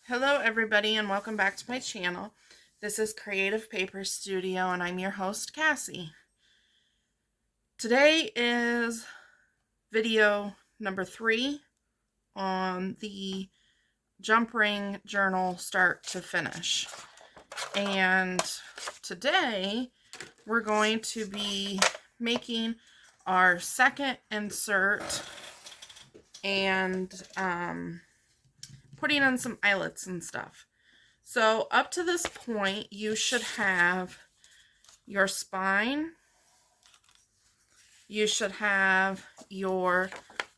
Hello everybody and welcome back to my channel. This is Creative Paper Studio and I'm your host Cassie. Today is video number 3 on the jump ring journal start to finish. And today we're going to be making our second insert and putting in some eyelets and stuff. So up to this point, you should have your spine. You should have your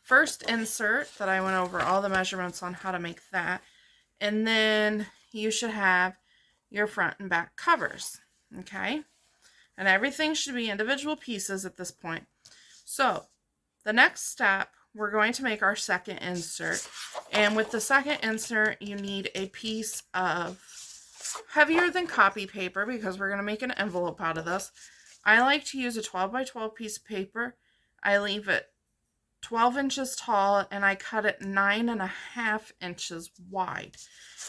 first insert that I went over all the measurements on how to make that. And then you should have your front and back covers. Okay? And everything should be individual pieces at this point. So the next step, we're going to make our second insert. And with the second insert, you need a piece of heavier than copy paper because we're going to make an envelope out of this. I like to use a 12 by 12 piece of paper. I leave it 12 inches tall and I cut it 9.5 inches wide.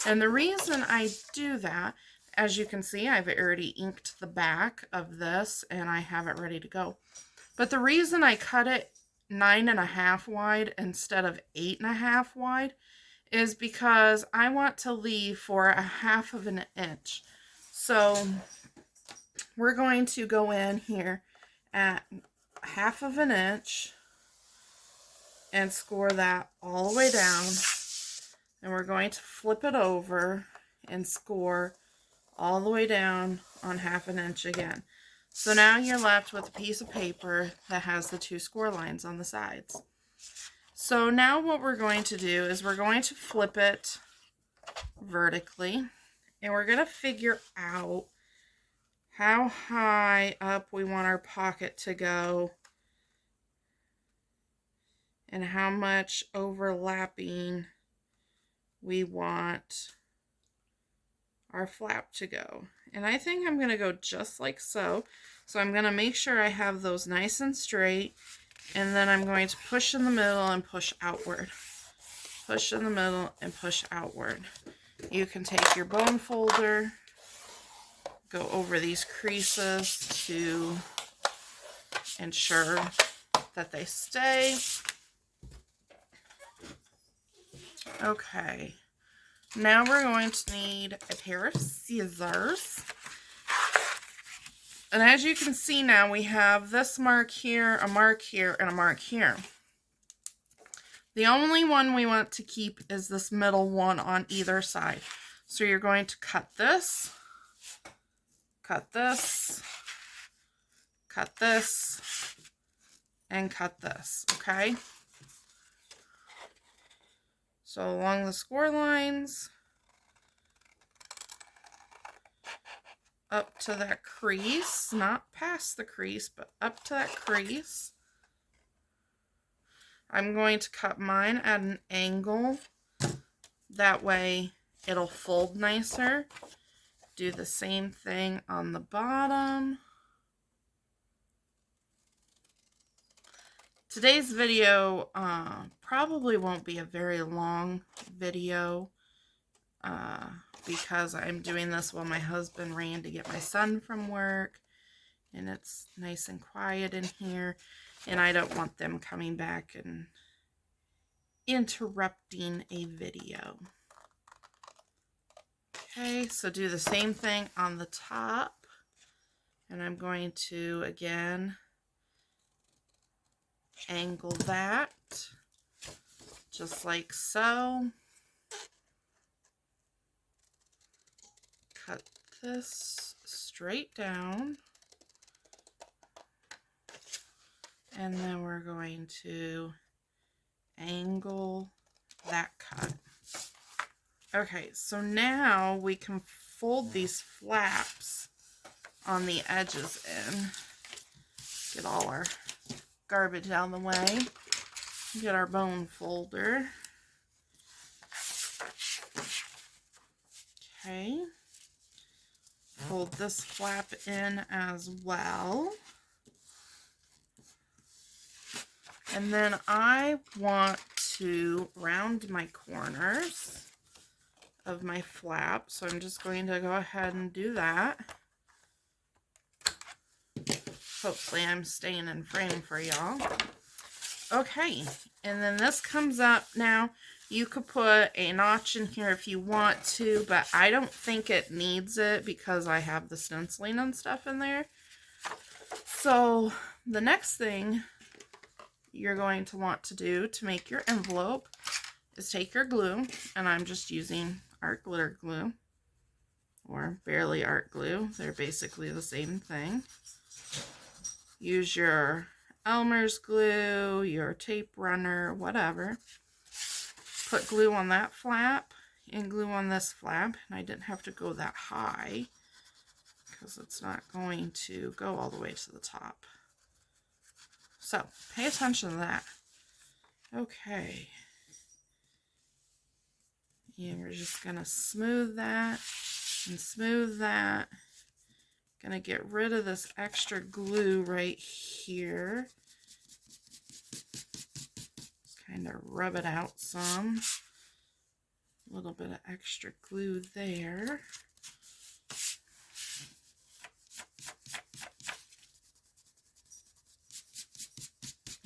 And the reason I do that, as you can see, I've already inked the back of this and I have it ready to go. But the reason I cut it 9.5 wide instead of 8.5 wide is because I want to leave for 1/2 of an inch. So we're going to go in here at 1/2 of an inch and score that all the way down. And we're going to flip it over and score all the way down on 1/2 an inch again. So now you're left with a piece of paper that has the 2 score lines on the sides. So now what we're going to do is we're going to flip it vertically and we're going to figure out how high up we want our pocket to go and how much overlapping we want our flap to go. And I think I'm going to go just like so. So I'm going to make sure I have those nice and straight. And then I'm going to push in the middle and push outward. Push in the middle and push outward. You can take your bone folder, go over these creases to ensure that they stay. Okay. Now we're going to need a pair of scissors. And as you can see now, we have this mark here, a mark here, and a mark here. The only one we want to keep is this middle one on either side. So you're going to cut this, cut this, cut this, and cut this, okay? So along the score lines, up to that crease, not past the crease, but up to that crease. I'm going to cut mine at an angle. That way it'll fold nicer. Do the same thing on the bottom. Today's video probably won't be a very long video because I'm doing this while my husband ran to get my son from work. And it's nice and quiet in here. And I don't want them coming back and interrupting a video. Okay, so do the same thing on the top. And I'm going to, again, angle that just like so. Cut this straight down. And then we're going to angle that cut. Okay, so now we can fold these flaps on the edges in. Get all our garbage out of the way. Get our bone folder. Okay. Fold this flap in as well. And then I want to round my corners of my flap, so I'm just going to go ahead and do that. Hopefully I'm staying in frame for y'all. Okay, and then this comes up now. You could put a notch in here if you want to, but I don't think it needs it because I have the stenciling and stuff in there. So the next thing you're going to want to do to make your envelope is take your glue, and I'm just using art glitter glue or Bearly art glue. They're basically the same thing. Use your Elmer's glue, your tape runner, whatever. Put glue on that flap and glue on this flap, and I didn't have to go that high because it's not going to go all the way to the top. So pay attention to that. Okay. And we're just going to smooth that and smooth that. Going to get rid of this extra glue right here. Just kind of rub it out some. A little bit of extra glue there.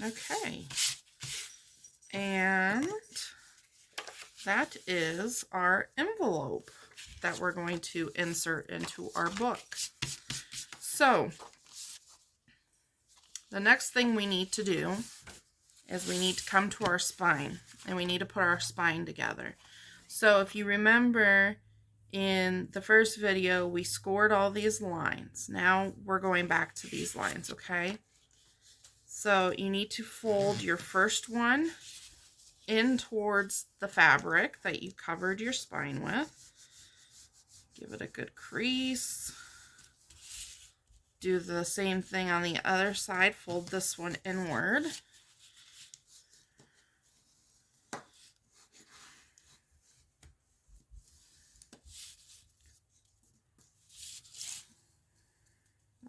Okay. And that is our envelope that we're going to insert into our book. So, the next thing we need to do is we need to come to our spine, and we need to put our spine together. So, if you remember in the first video, we scored all these lines. Now, we're going back to these lines, okay? So, you need to fold your first one in towards the fabric that you covered your spine with. Give it a good crease. Do the same thing on the other side. Fold this one inward.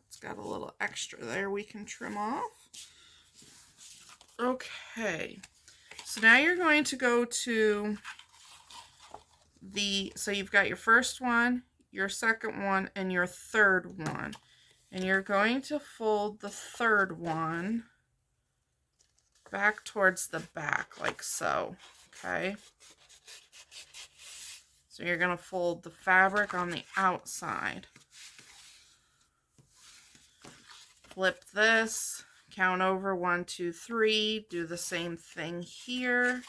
It's got a little extra there we can trim off. Okay. So now you're going to go to so you've got your first one, your second one, and your third one. And you're going to fold the third one back towards the back, like so, okay? So you're going to fold the fabric on the outside. Flip this. Count over 1, 2, 3. Do the same thing here.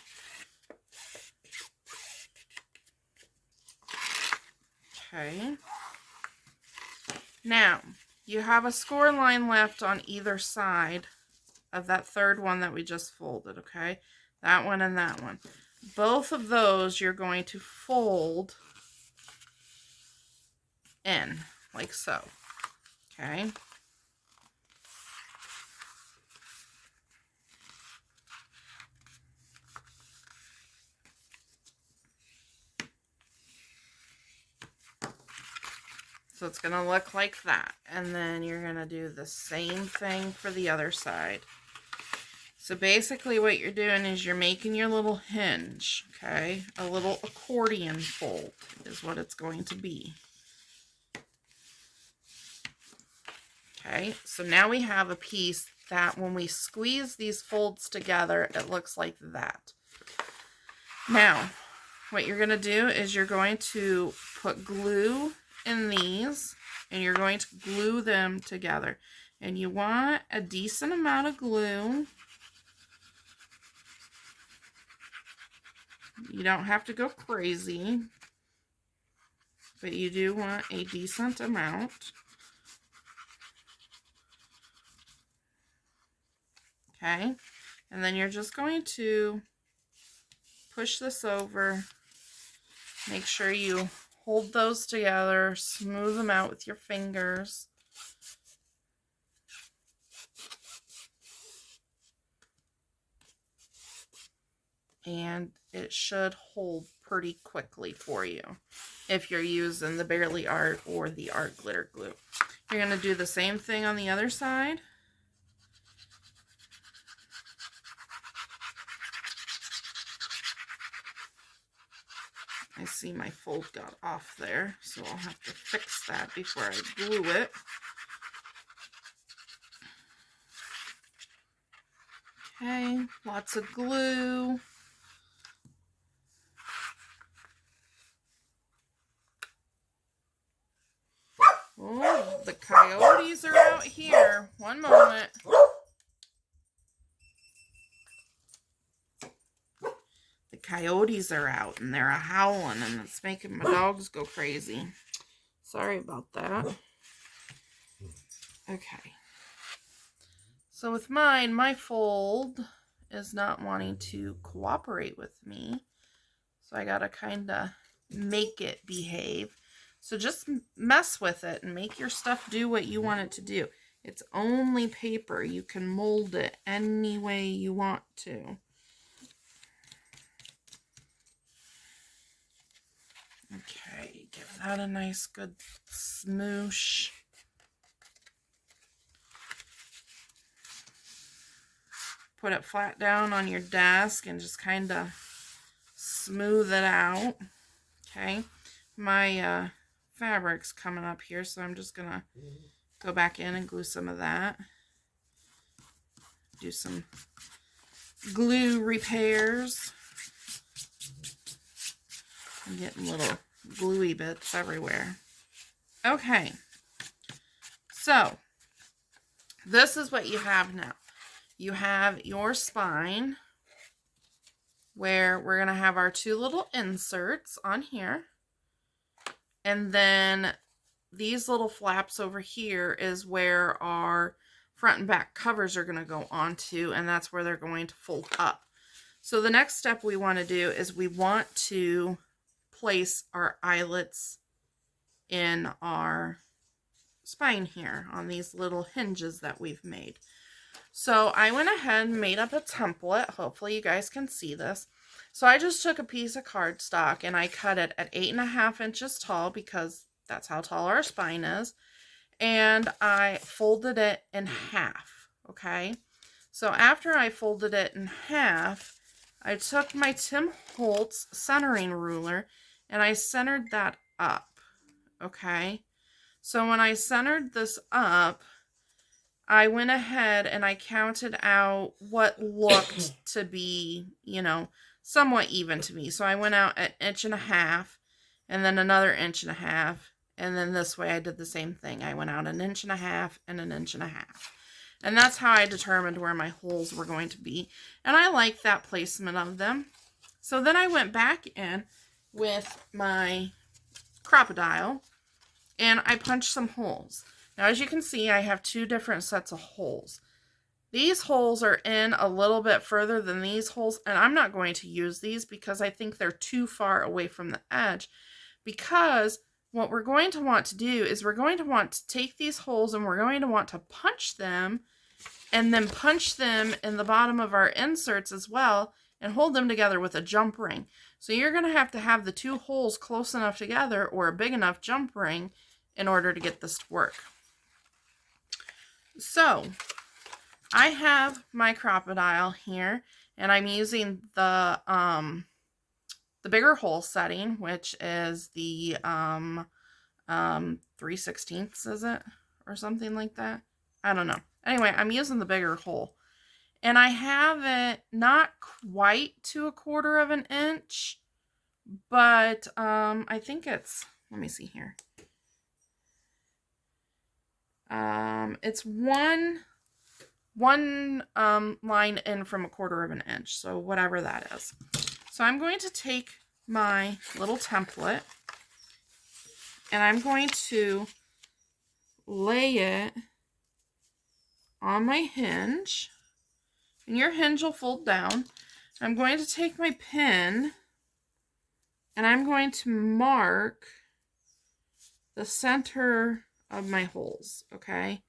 Okay. Now, you have a score line left on either side of that third one that we just folded, okay? That one and that one. Both of those you're going to fold in, like so, okay? So it's going to look like that. And then you're going to do the same thing for the other side. So basically what you're doing is you're making your little hinge, okay? A little accordion fold is what it's going to be. Okay, so now we have a piece that when we squeeze these folds together, it looks like that. Now, what you're going to do is you're going to put glue in these, and you're going to glue them together. And you want a decent amount of glue. You don't have to go crazy, but you do want a decent amount. Okay, and then you're just going to push this over. Make sure you hold those together, smooth them out with your fingers. And it should hold pretty quickly for you if you're using the Bearly Art or the art glitter glue. You're going to do the same thing on the other side. I see my fold got off there, so I'll have to fix that before I glue it. Okay, lots of glue. Oh, the coyotes are out here. One moment. The coyotes are out and they're howling and it's making my dogs go crazy. Sorry about that. Okay. So with mine, my fold is not wanting to cooperate with me. So I gotta kind of make it behave. So just mess with it and make your stuff do what you want it to do. It's only paper. You can mold it any way you want to. Okay, give that a nice good smoosh. Put it flat down on your desk and just kind of smooth it out. Okay, my fabric's coming up here, so I'm just gonna go back in and glue some of that. Do some glue repairs. I'm getting little gluey bits everywhere. Okay, so this is what you have now. You have your spine where we're going to have our two little inserts on here. And then these little flaps over here is where our front and back covers are going to go onto, and that's where they're going to fold up. So the next step we want to do is we want to place our eyelets in our spine here on these little hinges that we've made. So I went ahead and made up a template. Hopefully you guys can see this. So I just took a piece of cardstock and I cut it at 8.5 inches tall because that's how tall our spine is. And I folded it in half, okay? So after I folded it in half, I took my Tim Holtz centering ruler and I centered that up, okay? So when I centered this up, I went ahead and I counted out what looked to be, you know, somewhat even to me. So I went out an 1.5 inches and then another 1.5 inches. And then this way I did the same thing. I went out an 1.5 inches and an 1.5 inches. And that's how I determined where my holes were going to be. And I like that placement of them. So then I went back in with my Crop-A-Dile and I punched some holes. Now, as you can see, I have two different sets of holes. These holes are in a little bit further than these holes, and I'm not going to use these because I think they're too far away from the edge. Because what we're going to want to do is we're going to want to take these holes and we're going to want to punch them and then punch them in the bottom of our inserts as well and hold them together with a jump ring. So you're going to have the two holes close enough together or a big enough jump ring in order to get this to work. So I have my Crop-A-Dile here and I'm using the bigger hole setting, which is the 3/16, is it? Or something like that. I don't know. Anyway, I'm using the bigger hole. And I have it not quite to 1/4 inch, but I think it's, let me see here. It's one line in from 1/4 inch, so whatever that is. So I'm going to take my little template and I'm going to lay it on my hinge, and your hinge will fold down. I'm going to take my pin and I'm going to mark the center of my holes, okay?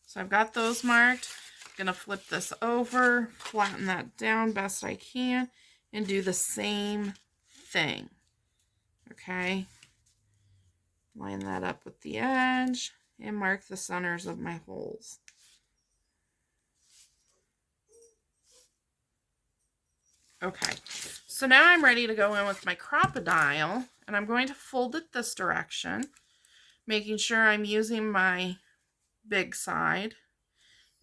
So I've got those marked. I'm going to flip this over, flatten that down best I can, and do the same thing, okay? Line that up with the edge and mark the centers of my holes. Okay, so now I'm ready to go in with my Crop-A-Dile, and I'm going to fold it this direction, making sure I'm using my big side.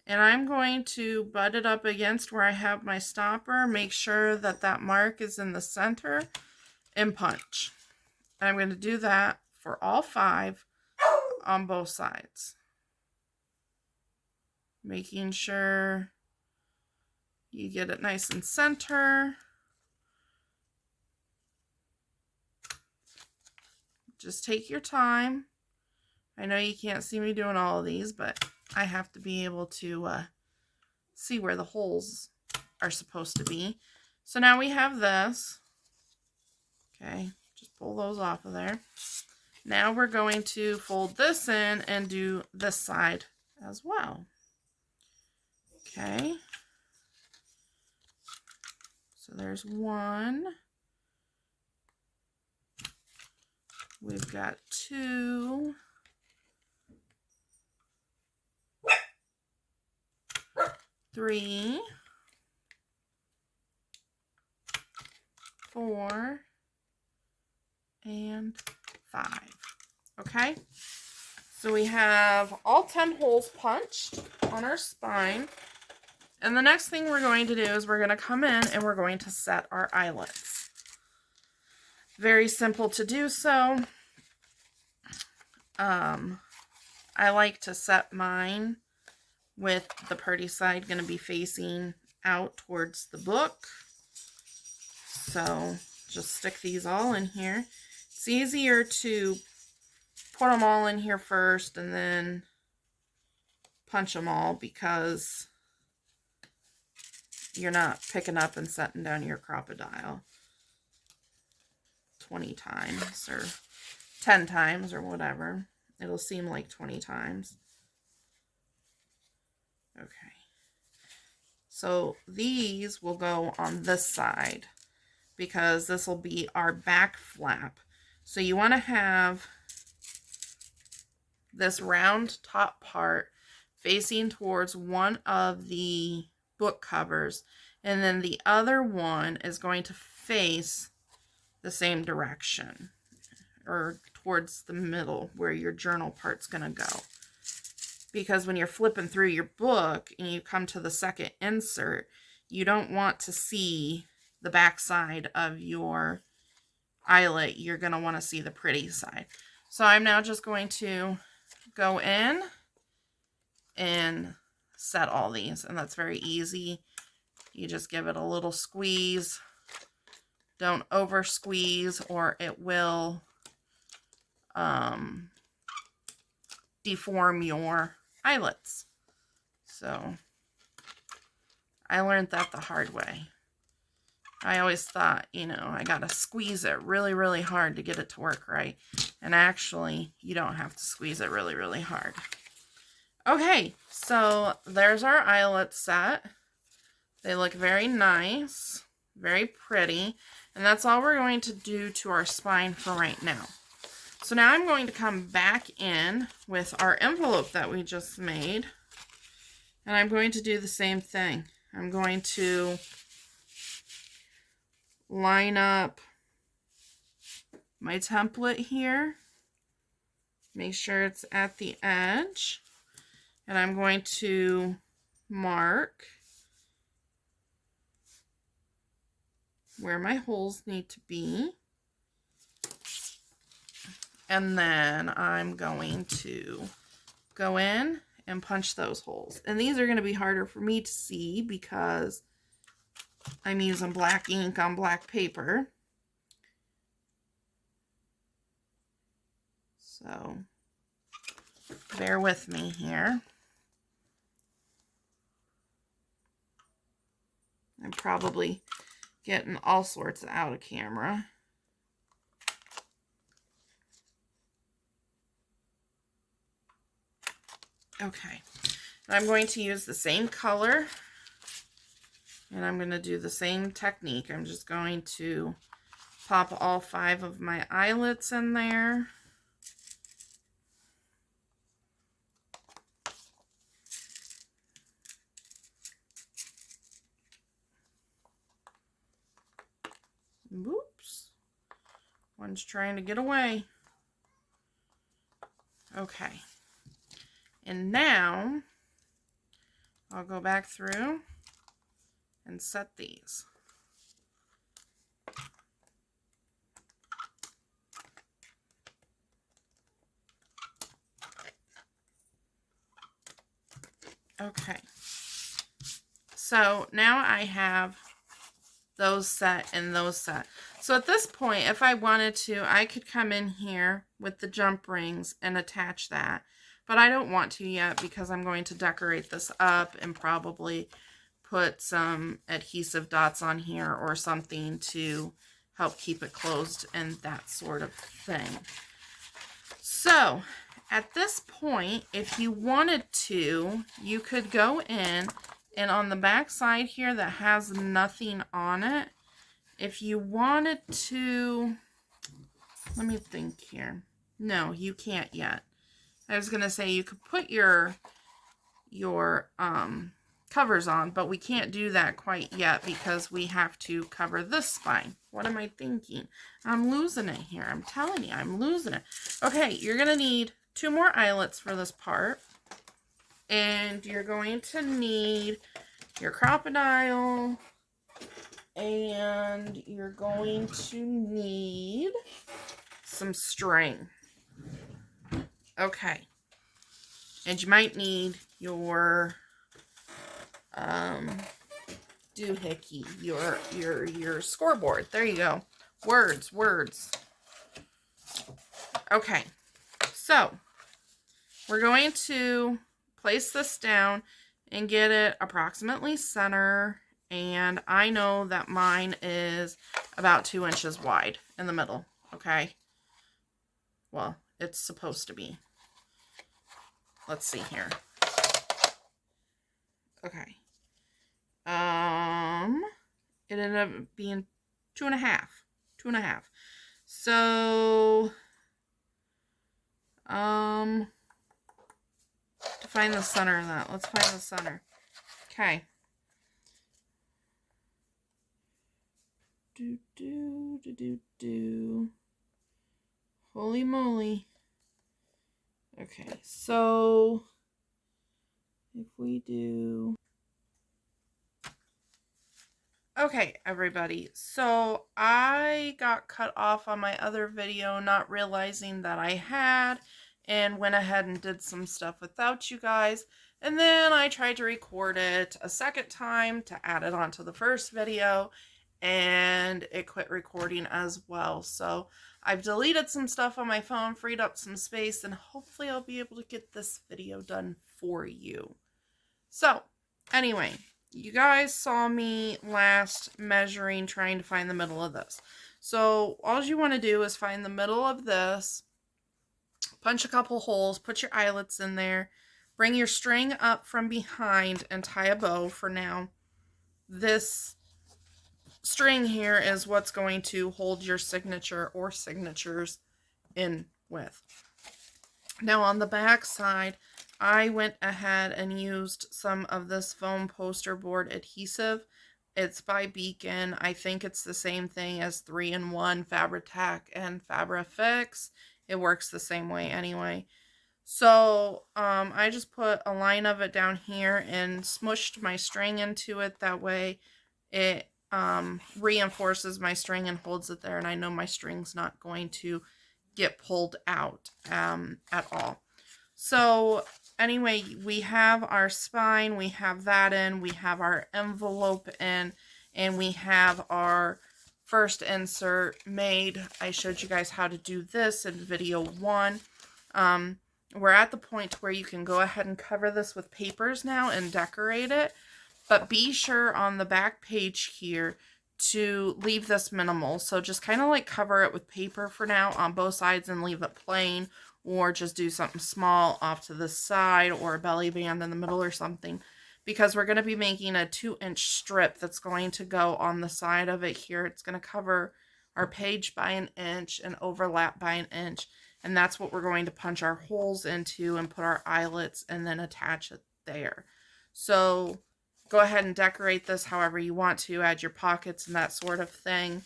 And I'm going to butt it up against where I have my stopper, make sure that that mark is in the center, and punch. And I'm going to do that for all 5 on both sides. Making sure you get it nice and center. Just take your time. I know you can't see me doing all of these, but I have to be able to see where the holes are supposed to be. So now we have this. Okay, just pull those off of there. Now we're going to fold this in and do this side as well. Okay. So there's 1. We've got 2. 3. 4. And 5. Okay. So we have all 10 holes punched on our spine. And the next thing we're going to do is we're going to come in and we're going to set our eyelets. Very simple to do so. I like to set mine with the pretty side going to be facing out towards the book. So just stick these all in here. It's easier to put them all in here first and then punch them all because you're not picking up and setting down your Crop-A-Dile 20 times or 10 times or whatever. It'll seem like 20 times. Okay. So these will go on this side because this will be our back flap. So you want to have this round top part facing towards one of the book covers, and then the other one is going to face the same direction or towards the middle where your journal part's going to go. Because when you're flipping through your book and you come to the second insert, you don't want to see the back side of your eyelet. You're going to want to see the pretty side. So I'm now just going to go in and set all these, and that's very easy. You just give it a little squeeze. Don't over squeeze or it will deform your eyelets. So I learned that the hard way. I always thought, you know, I gotta squeeze it really, really hard to get it to work right. And actually, you don't have to squeeze it really, really hard. Okay, so there's our eyelet set. They look very nice, very pretty. And that's all we're going to do to our spine for right now. So now I'm going to come back in with our envelope that we just made. And I'm going to do the same thing. I'm going to line up my template here. Make sure it's at the edge. And I'm going to mark where my holes need to be. And then I'm going to go in and punch those holes. And these are going to be harder for me to see because I'm using black ink on black paper. So bear with me here. I'm probably getting all sorts out of camera. Okay, I'm going to use the same color and I'm going to do the same technique. I'm just going to pop all 5 of my eyelets in there. Oops. One's trying to get away. Okay. And now I'll go back through and set these. Okay. So now I have those set and those set. So at this point, if I wanted to, I could come in here with the jump rings and attach that. But I don't want to yet because I'm going to decorate this up and probably put some adhesive dots on here or something to help keep it closed and that sort of thing. So at this point, if you wanted to, you could go in and on the back side here that has nothing on it, if you wanted to, let me think here. No, you can't yet. I was going to say you could put your covers on, but we can't do that quite yet because we have to cover this spine. What am I thinking? I'm losing it here. I'm telling you, I'm losing it. Okay, you're going to need 2 more eyelets for this part. And you're going to need your crocodile. And you're going to need some string. Okay. And you might need your doohickey, your scoreboard. There you go. Words. Okay. So, we're going to place this down and get it approximately center. And I know that mine is about 2 inches wide in the middle. Okay. Well, it's supposed to be. Let's see here. Okay. It ended up being 2.5. 2.5. So, to find the center of that. Let's find the center. Okay. Holy moly. Okay, so if we do... Okay, everybody, so I got cut off on my other video, not realizing that I had, and went ahead and did some stuff without you guys, and then I tried to record it a second time to add it onto the first video, and it quit recording as well. So I've deleted some stuff on my phone, freed up some space, and hopefully I'll be able to get this video done for you. So anyway, you guys saw me last measuring, trying to find the middle of this. So all you want to do is find the middle of this, punch a couple holes, put your eyelets in there, bring your string up from behind and tie a bow for now. This string here is what's going to hold your signature or signatures in with. Now on the back side, I went ahead and used some of this foam poster board adhesive. It's by Beacon. I think it's the same thing as 3-in-1 Fabri-Tac and Fabri-Fix. It works the same way anyway. So I just put a line of it down here and smushed my string into it. That way it reinforces my string and holds it there, and I know my string's not going to get pulled out at all. So anyway, we have our spine, we have that in, we have our envelope in, and we have our first insert made. I showed you guys how to do this in video 1. We're at the point where you can go ahead and cover this with papers now and decorate it. But be sure on the back page here to leave this minimal. So just kind of like cover it with paper for now on both sides and leave it plain. Or just do something small off to the side or a belly band in the middle or something. Because we're going to be making a 2-inch strip that's going to go on the side of it here. It's going to cover our page by 1 inch and overlap by 1 inch. And that's what we're going to punch our holes into and put our eyelets and then attach it there. So go ahead and decorate this however you want to. Add your pockets and that sort of thing.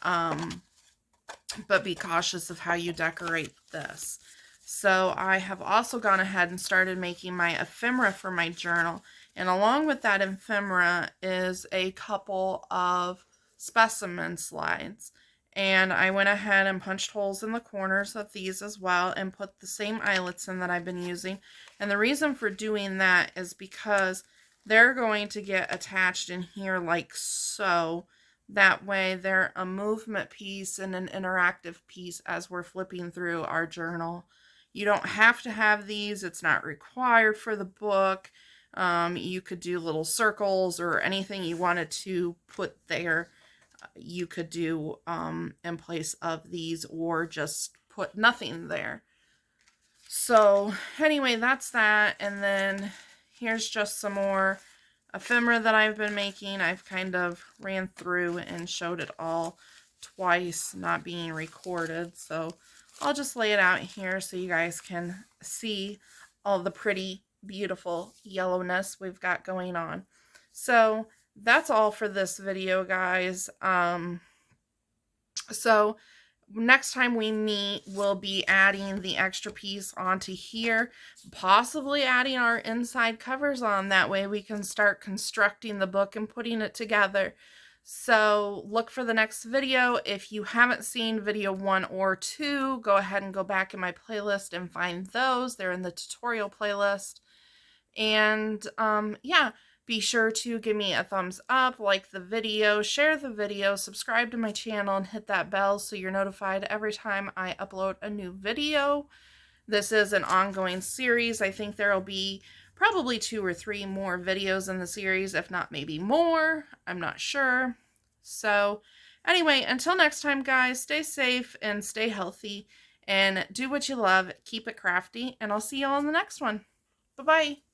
But be cautious of how you decorate this. So I have also gone ahead and started making my ephemera for my journal. And along with that ephemera is a couple of specimen slides. And I went ahead and punched holes in the corners of these as well and put the same eyelets in that I've been using. And the reason for doing that is because they're going to get attached in here like so. That way they're a movement piece and an interactive piece as we're flipping through our journal. You don't have to have these. It's not required for the book. You could do little circles or anything you wanted to put there. You could do in place of these, or just put nothing there. So anyway, that's that. And then here's just some more ephemera that I've been making. I've kind of ran through and showed it all twice, not being recorded. So I'll just lay it out here so you guys can see all the pretty, beautiful yellowness we've got going on. So that's all for this video, guys. So next time we meet, we'll be adding the extra piece onto here, possibly adding our inside covers on. That way we can start constructing the book and putting it together. So look for the next video. If you haven't seen video 1 or 2, go ahead and go back in my playlist and find those. They're in the tutorial playlist. And yeah, be sure to give me a thumbs up, like the video, share the video, subscribe to my channel, and hit that bell so you're notified every time I upload a new video. This is an ongoing series. I think there will be probably 2 or 3 more videos in the series, if not maybe more. I'm not sure. So anyway, until next time, guys, stay safe and stay healthy and do what you love. Keep it crafty, and I'll see you all in the next one. Bye-bye.